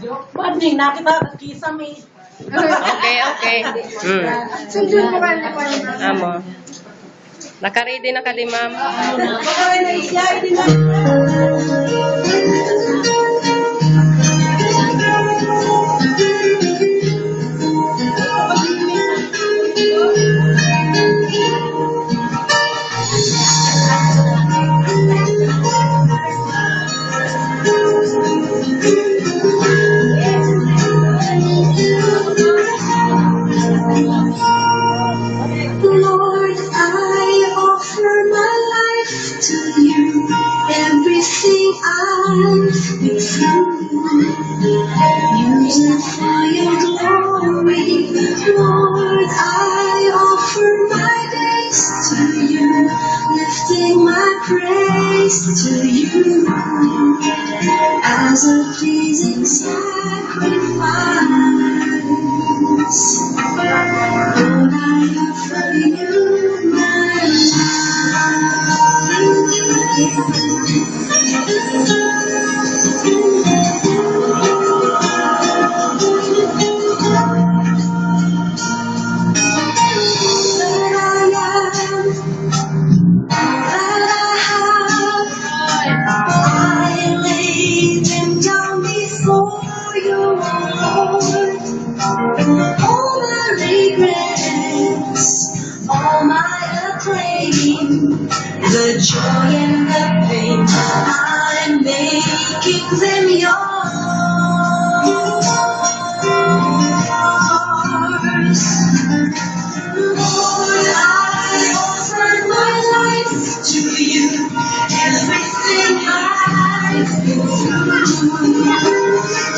Bading, nakita kisa may... Okay, okay. Sundun mo ka na po. Amo. Naka-ready na ka di, ma'am? Pagkawin na siya, hindi na... Lord, I offer my life to you. Everything I've been through, use it for your glory. Lord, I offer my days to you, lifting my praise to you as a pleasing sacrifice. Lord, I offer you my Lord, I am that I have. I lay them down before you, Lord. All my regrets, all my acclaim, the joy and the pain, I'm making them yours. Lord, I offer my life to you, everything I've been through.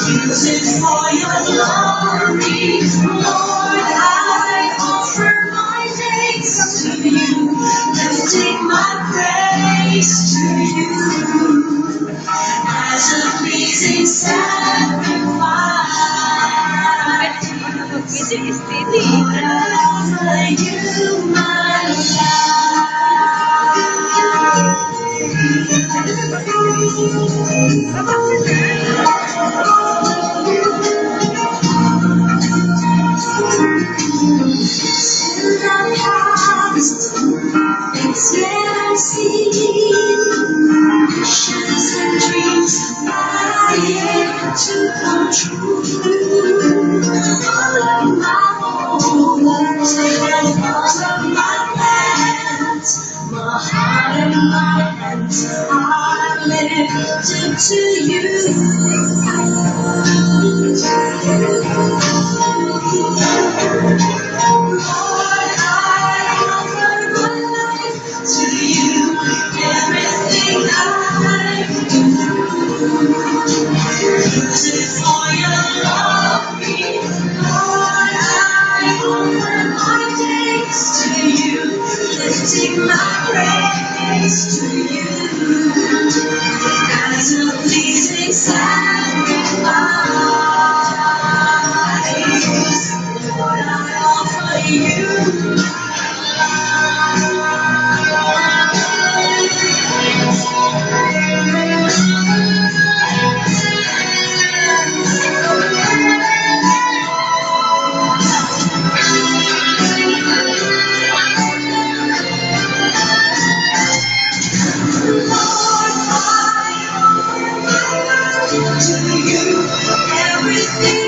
Use it for your glory. Lord, I offer my days to you, lifting my praise to you as a pleasing sacrifice. Lord, I offer you my In the past, things yet unseen, visions and dreams that are yet to come true. All of my hopes and all of my plans, my heart and my hands are lifted to you. Lord, I offer my life to you, everything I've been through. Use it for your glory. Lord, I offer my days to you, lifting my praise to you as a pleasing sacrifice. Lord, I offer you. Lord, I offer my life to you, everything